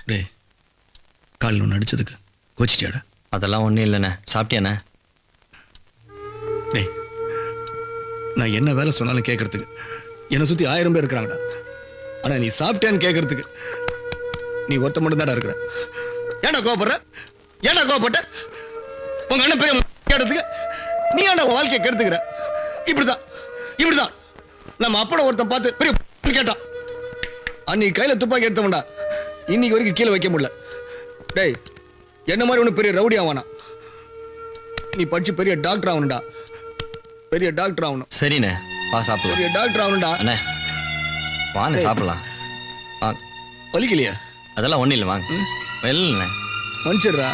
டேய் காலில் ஒன்று அடிச்சதுக்கு கோச்சிட்டியாடா? அதெல்லாம் ஒன்றும் இல்லைண்ணே. சாப்பிட்டியாண்ணே? டேய் நான் என்ன வேலை சொன்னாலும் கேட்கறதுக்கு என்னை சுற்றி 1000 பேர் இருக்கிறாங்கடா. ஆனால் நீ சாப்பிட்டியான்னு கேட்கறதுக்கு நீ ஒருத்த மட்டும் தாடா இருக்கிற. ஏன்டா கோவப்படுற? ஏன்டா கோவப்பட்ட? உங்க அண்ணன் பெரிய கேட்டதுக்கு நீ ஏன்டா உன் வாழ்க்கையை கெடுத்துக்கிற? இப்படிதான் நம்ம அப்பட ஒருத்தன் பார்த்து பெரிய கேட்டான். அன்னைக்கு கையில துப்பாக்கி எடுத்தவன்டா இன்னைக்கு வரைக்கும் கீழே வைக்க முடியல. டேய் என்ன மாதிரி ஒண்ணு பெரிய ரவுடி ஆவானா? நீ படிச்சு பெரிய டாக்டர் ஆகணும்டா. பெரிய டாக்டர் ஆகணும். சரிண்ணே வா சாப்பிடலாம். பெரிய டாக்டர் ஆகணும்டா. அண்ணே வாங்க சாப்பிடலாம். வாங்க. வலிக்கலையா? அதெல்லாம் ஒன்றும் இல்லை வாங்க. இல்லைண்ணே மனுஷர்ரா.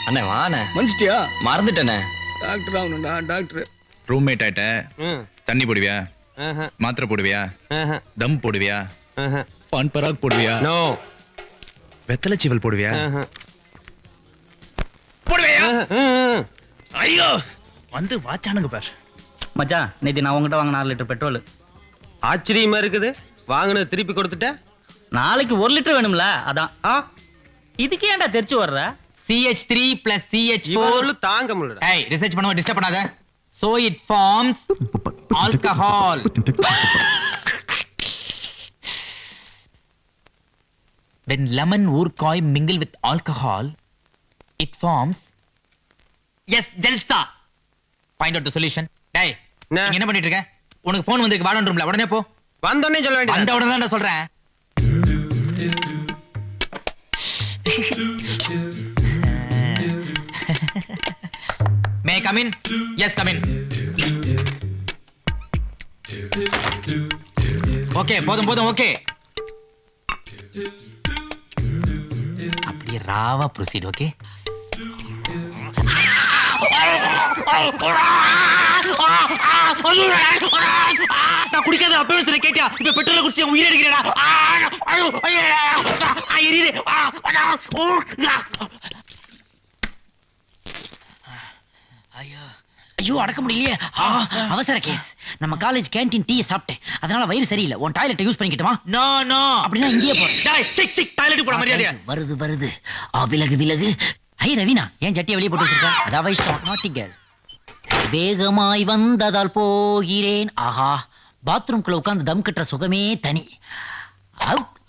அண்ணே வாண்ணே. மனுஷிட்டியா? மறந்துட்டேண்ணே. டாக்டர் ஆகணும்டா டாக்டர். ரூம்மேட் ஆயிட்ட. தண்ணி போடுவியா? மாத்திரை போடுவியா? தம் போடுவியா? பான் பராக் போடுவியா? நோ. வெத்தலை சீவல் போடுவியா? போடுவியா? ஐயோ வந்து வாச்சானுங்க பார். மச்சான் நேத்து நான் உங்ககிட்ட வாங்கின 4 லிட்டர் பெட்ரோல். ஆச்சரியமா இருக்குது. வாங்கினது திருப்பி கொடுத்துட்ட. நாளைக்கு 1 லிட்டர் வேணும்ல அதான். இதுக்கு ஏன்டா தெரிச்சு வர்ற? CH3 plus CH4 இவரு தாங்க முடியல. hey ரிசர்ச் பண்ணாம டிஸ்டர்ப் பண்ணாத. so it forms alcohol. when lemon urkoi mingle with alcohol it forms yes jalsa. find out the solution. டேய் நீ என்ன பண்ணிட்டு இருக்க? உனக்கு ஃபோன் வந்திருக்கு வார்டன் ரூம்ல. உடனே போ. வந்தோனே சொல்ல வேண்டியது. வந்த உடனே தான் சொல்றேன். May I come in? Yes, come in. Okay, போதும் ஓகே. அப்படியே ராவா ப்ரொசீட். ஓகே நான் குடிக்காத அப்பவே சொல்ல கேட்டியா? இப்ப பெட்ரோல குடிச்சு உயிரை எடுக்கிறேடா. ஐயோ அடக்க முடியலையே. அவசர கேஸ். நம்ம காலேஜ் கேண்டீன் டீ சாப்பிட்டேன். அதனால வயிறு சரியில்லை. உன் டாய்லெட் யூஸ் பண்ணிக்கிட்டுமா? No no. அப்படின்னா இங்கேயே போ. டேய் சிக் சிக் டாய்லெட் போட மரியாதையா. வருது. விலகு. ஐ ரவீனா ஏன் ஜட்டியை வெளியே போட்டு வச்சிருக்க? அதான் இஷ்டம். நாட்டி கேர்ள். வேகமாய் வந்ததால் போகிறேன். ஆஹா பாத்ரூம்குள்ள உட்கார்ந்து தம் கட்டுற சுகமே தனி.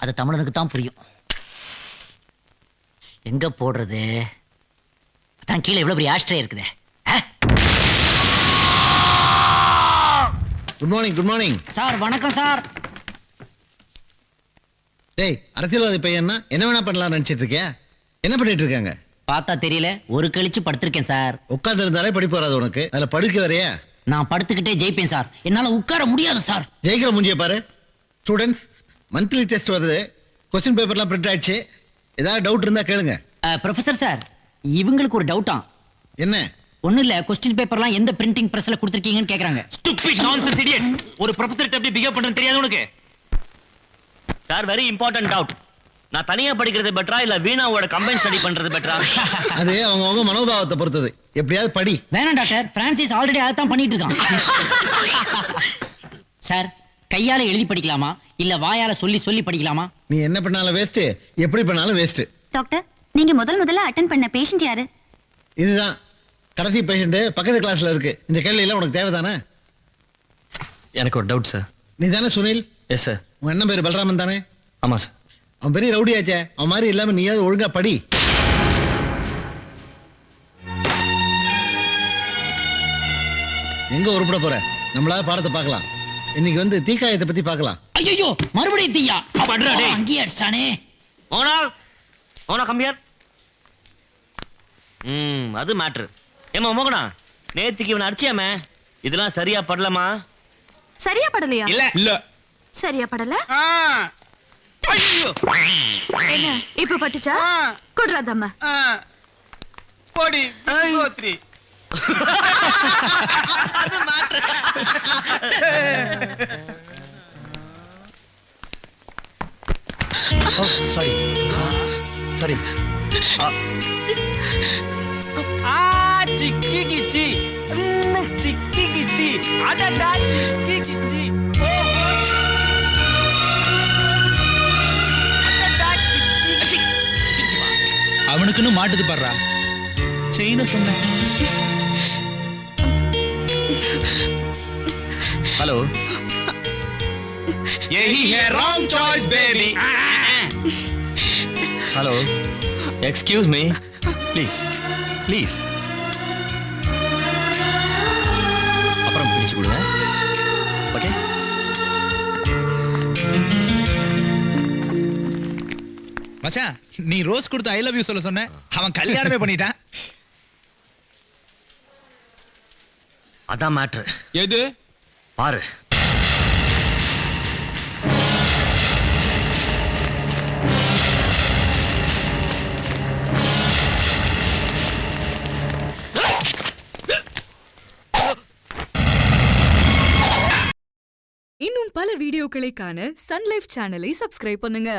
அது தமிழனுக்கு தான் புரியும். எங்க போடுறது? அதான் கீழே இவ்வளவு பெரிய ஆஸ்ட்ரே இருக்குதே. Good morning sir. வணக்கம் சார். டேய் அரசியல்வாதி பையன்னா என்ன வேணா பண்ணலாம் நினைச்சிட்டு இருக்கியா? என்ன பண்ணிட்டு இருக்காங்க? பார்த்தா தெரியல. ஒரு கழிச்சு படுத்திருக்கேன் சார். உட்கார்ந்து இருந்தாலே படிப்பு வராது உனக்கு. அதுல படுக்க வரையா? நான் படுத்துக்கிட்டே ஜெயிப்பேன் சார். என்னால உட்கார முடியாது சார். ஜெயிக்கிற மூஞ்சிய பாரு. ஸ்டூடெண்ட்ஸ் மந்த்லி டெஸ்ட் வருது. கொஸ்டின் பேப்பர்லாம் பிரிண்ட் ஆயிடுச்சு. ஏதாவது டவுட் இருந்தா கேளுங்க. ப்ரொஃபசர் சார் இவங்களுக்கு ஒரு டவுட்டா. என்ன? ஒண்ணு இல்ல. கொஸ்டின் பேப்பர்லாம் எந்த பிரிண்டிங் பிரஸ்ல கொடுத்திருக்கீங்கன்னு கேக்குறாங்க. stupid nonsense idiot. ஒரு ப்ரொஃபசர் எப்படி பிஹேவ் பண்றதுன்னு தெரியாது உனக்கு? Sir very important doubt. நான் தனியா படிக்கிறது பெட்டரா இல்ல வீணாவோட கம்பைன் ஸ்டடி பண்றது பெட்டரா? அது அவங்க மனோபாவத்தை பொறுத்தது. எப்படியாவது படி. வேணாம் டாக்டர். பிரான்சிஸ் ஆல்ரெடி அதான் பண்ணிட்டு இருக்கான். சார் கையால எழுதி படிக்கலாமா இல்ல வாயால சொல்லி படிக்கலாமா? நீ என்ன பண்ணாலும் வேஸ்ட், எப்படி பண்ணாலும் வேஸ்ட். டாக்டர் நீங்க முதல்ல அட்டெண்ட் பண்ண பேஷண்ட் யாரு? இதுதான் கடைசி பேஷண்ட். பக்கத்து கிளாஸ்ல இருக்கு. இந்த கேள்வி எல்லாம் உனக்கு தேவைதானே? எனக்கு ஒரு டவுட் சார். நீ தானே சுனில்? Yes sir. உன் என்ன பேரு பலராமன் தானே? ஆமா சார். அவன் பெரிய ரவுடி ஆச்சே. அவன் மாதிரி இல்லாம நீயாவது ஒழுங்கா படி. எங்க உருப்பட போற? நம்மளால பாடத்தை பார்க்கலாம். இன்னைக்கு வந்து தீக்காயத்தை பத்தி பார்க்கலாம். ஐயோ மறுபடியும் தீயா? படுறா டேய். அங்கேயே அடிச்சானே. ஓனா கம் ஹியர். அது மேட்டர். ஏமா மோகனா நேத்துக்கு இவனை அடிச்சியாமே. இதெல்லாம் சரியா படலமா? சரியா படலையா? இல்ல சரியா படல. ஐயோ என்ன இப்ப பட்டுச்சா? குடுறாதம்மா. போடி கோத்ரி. அது மேட்டர். சாரி. சிக்கி கிச்சி சிக்கி கிச்சி அடடா சிக்கி கிச்சி. உனக்குன்னு மாட்டுது பாடுறா. செயின சொன்ன. ஹலோ. यही है wrong choice baby. Hello. Excuse me. Please please. அப்புறம் பிரிச்சு கொடுங்க. ஓகே. மச்சான் நீ ரோஸ் கொடுத்து ஐ லவ் யூ சொல்ல சொன்ன, அவன் கல்யாணமே பண்ணிட்டான். அதான் மேட்ரு. எது பாரு. இன்னும் பல வீடியோக்களை காண சன் லைஃப் சேனலை சப்ஸ்கிரைப் பண்ணுங்க.